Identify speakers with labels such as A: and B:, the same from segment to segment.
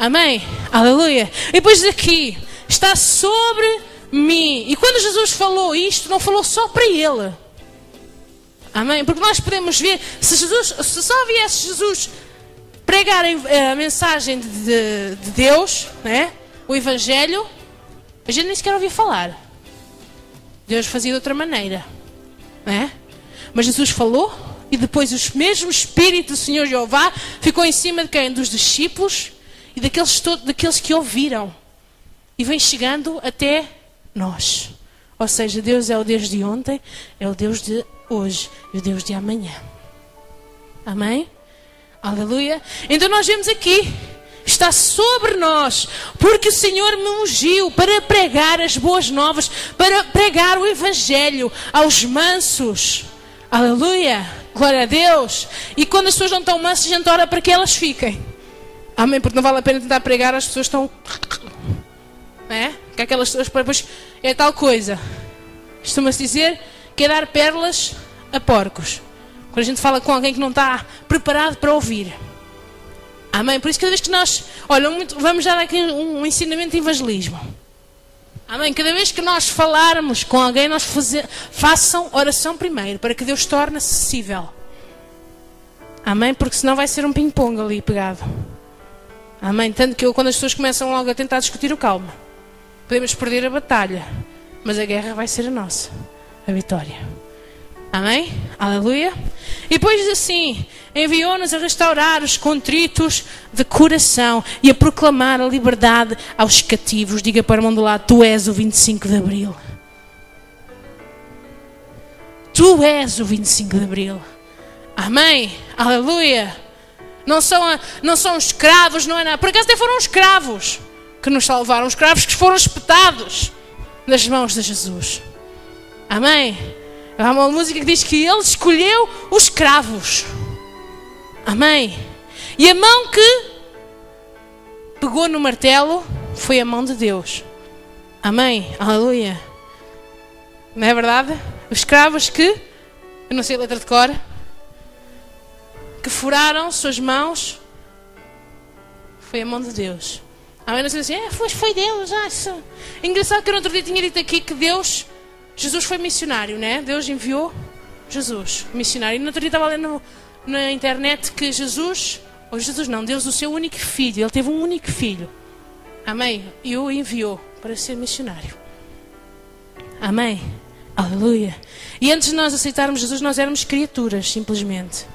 A: Amém? Aleluia. E depois diz aqui, está sobre mim. E quando Jesus falou isto, não falou só para ele. Amém? Porque nós podemos ver, se só viesse Jesus pregar a mensagem de Deus, né? O Evangelho, a gente nem sequer ouvia falar. Deus fazia de outra maneira, né? Mas Jesus falou e depois o mesmo Espírito do Senhor Jeová ficou em cima de quem? Dos discípulos e daqueles que ouviram. E vem chegando até nós. Ou seja, Deus é o Deus de ontem, é o Deus de hoje e o Deus de amanhã. Amém? Aleluia. Então nós vemos aqui, está sobre nós, porque o Senhor me ungiu para pregar as boas novas, para pregar o Evangelho aos mansos. Aleluia. Glória a Deus. E quando as pessoas não estão mansas, a gente ora para que elas fiquem. Amém? Porque não vale a pena tentar pregar, as pessoas estão... É? Que aquelas pessoas depois é tal coisa. Costuma-se dizer que é dar pérolas a porcos. Quando a gente fala com alguém que não está preparado para ouvir. Amém? Por isso cada vez que nós... Olha, vamos dar aqui um ensinamento de evangelismo. Amém? Cada vez que nós falarmos com alguém, façam oração primeiro, para que Deus torne acessível. Amém? Porque senão vai ser um ping-pong ali pegado. Amém? Tanto que quando as pessoas começam logo a tentar discutir, o calma. Podemos perder a batalha, mas a guerra vai ser a nossa, a vitória. Amém? Aleluia. E depois diz assim, enviou-nos a restaurar os contritos de coração e a proclamar a liberdade aos cativos. Diga para o irmão do lado, tu és o 25 de Abril. Tu és o 25 de Abril. Amém? Aleluia. Não são escravos, não é nada. Por acaso até foram escravos que nos salvaram. Os escravos que foram espetados nas mãos de Jesus. Amém? Há uma música que diz que Ele escolheu os escravos. Amém? E a mão que pegou no martelo foi a mão de Deus. Amém? Aleluia. Não é verdade? Os escravos que, eu não sei a letra de cor, que furaram suas mãos, foi a mão de Deus. Amém? Não sei assim, foi Deus. Engraçado que eu no outro dia tinha dito aqui que Jesus foi missionário, né? Deus enviou Jesus, missionário. E no outro dia estava lendo na internet que Deus, o seu único filho, ele teve um único filho. Amém? E o enviou para ser missionário. Amém? Aleluia. E antes de nós aceitarmos Jesus, nós éramos criaturas, simplesmente.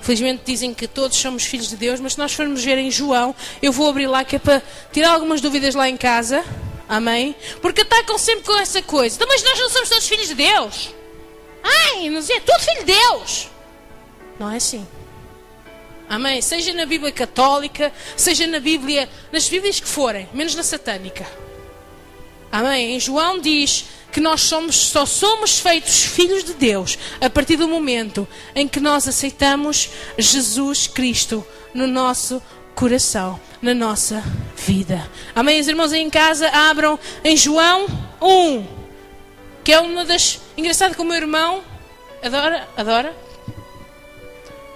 A: Felizmente dizem que todos somos filhos de Deus, mas se nós formos ver em João, eu vou abrir lá que é para tirar algumas dúvidas lá em casa. Amém? Porque atacam sempre com essa coisa. Então, mas nós não somos todos filhos de Deus. Não sei, tudo filho de Deus. Não é assim. Amém? Seja na Bíblia católica, seja nas Bíblias que forem, menos na satânica. Amém? Em João diz que nós só somos feitos filhos de Deus a partir do momento em que nós aceitamos Jesus Cristo no nosso coração, na nossa vida. Amém? Os irmãos aí em casa abram em João 1, que é uma das... Engraçado que o meu irmão adora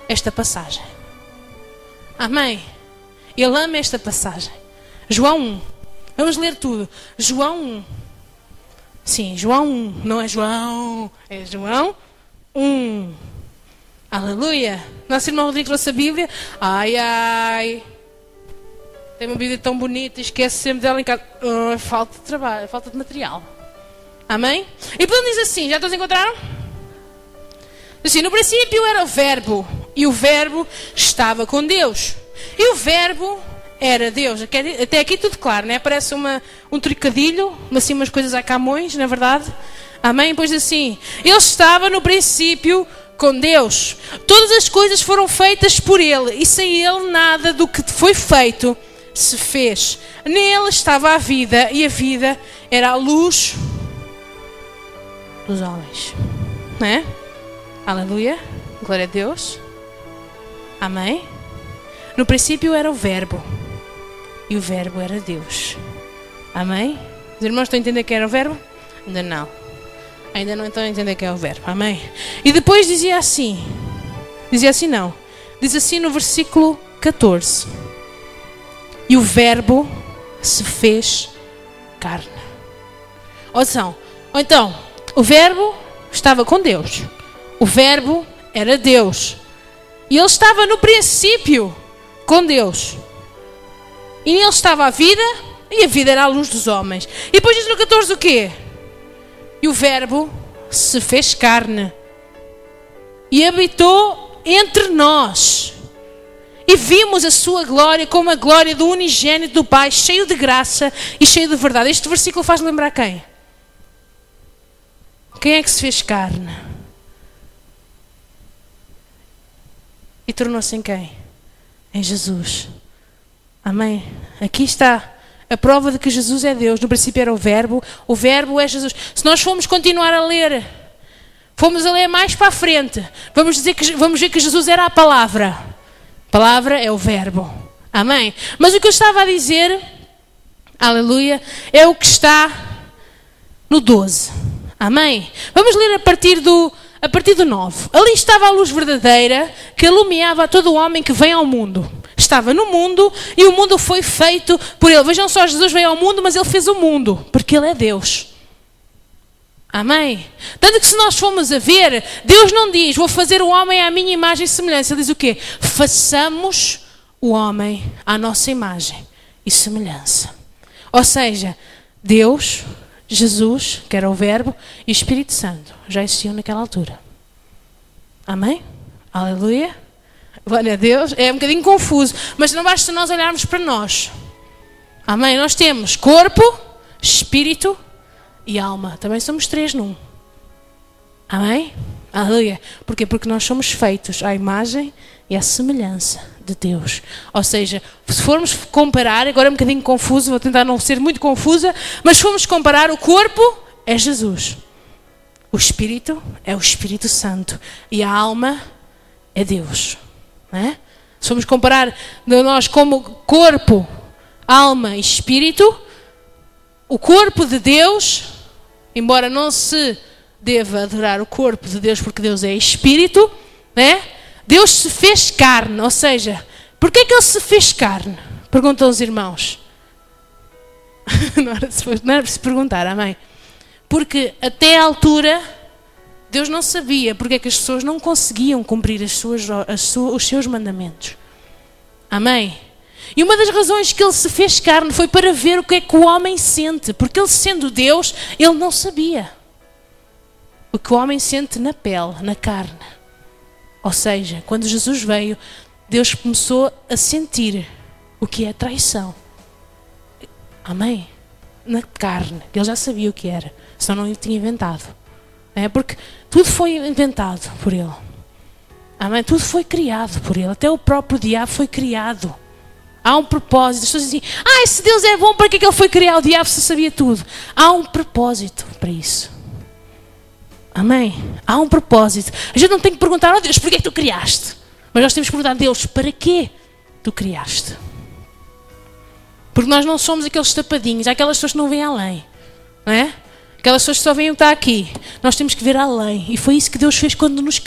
A: esta passagem. Amém? Ele ama esta passagem. João 1. Vamos ler tudo. João 1. Sim, João 1. Não é João. É João 1. Aleluia. Nosso irmão Rodrigo trouxe a Bíblia. Ai. Tem uma Bíblia tão bonita e esquece sempre dela em casa. Falta de trabalho, falta de material. Amém? E depois diz assim, já todos encontraram? Assim, no princípio era o Verbo, e o Verbo estava com Deus. E o Verbo era Deus. Até aqui tudo claro, né? Parece um trocadilho, assim umas coisas a Camões, na verdade. Amém? Pois assim, ele estava no princípio com Deus. Todas as coisas foram feitas por ele, e sem ele nada do que foi feito se fez. Nele estava a vida, e a vida era a luz dos homens. Né? Aleluia. Glória a Deus. Amém? No princípio era o Verbo, e o Verbo era Deus. Amém? Os irmãos estão a entender que era o Verbo? Ainda não. Ainda não estão a entender que é o Verbo. Amém? E depois dizia assim não. Diz assim no versículo 14. e o Verbo se fez carne. Ou então, o Verbo estava com Deus. O Verbo era Deus. E ele estava no princípio com Deus. E nele estava a vida, e a vida era a luz dos homens. E depois diz no 14 o quê? E o Verbo se fez carne e habitou entre nós. E vimos a sua glória como a glória do unigênito do Pai, cheio de graça e cheio de verdade. Este versículo faz lembrar quem? Quem é que se fez carne? E tornou-se em quem? Em Jesus. Amém? Aqui está a prova de que Jesus é Deus. No princípio era o Verbo é Jesus. Se nós formos continuar a ler, fomos a ler mais para a frente, vamos ver que Jesus era a palavra. A palavra é o Verbo. Amém? Mas o que eu estava a dizer, aleluia, é o que está no 12. Amém? Vamos ler a partir do 9. Ali estava a luz verdadeira que iluminava a todo o homem que vem ao mundo. Estava no mundo e o mundo foi feito por ele. Vejam só, Jesus veio ao mundo, mas ele fez o mundo, porque ele é Deus. Amém? Tanto que se nós formos a ver, Deus não diz, vou fazer o homem à minha imagem e semelhança. Ele diz o quê? Façamos o homem à nossa imagem e semelhança. Ou seja, Deus, Jesus, que era o Verbo, e o Espírito Santo já existiam naquela altura. Amém? Aleluia. Glória a Deus. É um bocadinho confuso, mas não basta nós olharmos para nós. Amém? Nós temos corpo, espírito e alma. Também somos 3 num. Amém? Aleluia. Porquê? Porque nós somos feitos à imagem e à semelhança de Deus. Ou seja, se formos comparar, agora é um bocadinho confuso, vou tentar não ser muito confusa, mas se formos comparar, o corpo é Jesus. O espírito é o Espírito Santo. E a alma é Deus. Não é? Se formos comparar nós como corpo, alma e espírito, o corpo de Deus, embora não se deva adorar o corpo de Deus porque Deus é espírito, né? Deus se fez carne, ou seja, porquê que ele se fez carne? Perguntam os irmãos. Não era de se perguntar, amém? Porque até à altura Deus não sabia porque é que as pessoas não conseguiam cumprir os seus mandamentos. Amém? E uma das razões que ele se fez carne foi para ver o que é que o homem sente. Porque ele sendo Deus, ele não sabia o que o homem sente na pele, na carne. Ou seja, quando Jesus veio, Deus começou a sentir o que é traição. Amém? Na carne. Ele já sabia o que era, senão não tinha inventado. É porque tudo foi inventado por ele. Amém? Tudo foi criado por ele. Até o próprio diabo foi criado. Há um propósito. As pessoas dizem, esse Deus é bom, para que é que ele foi criar o diabo se sabia tudo? Há um propósito para isso. Amém? Há um propósito. A gente não tem que perguntar, Deus, porquê é que tu criaste? Mas nós temos que perguntar, Deus, para quê tu criaste? Porque nós não somos aqueles tapadinhos, há aquelas pessoas que não veem além. Não é? Aquelas pessoas que só veem o que está aqui. Nós temos que ver além. E foi isso que Deus fez quando nos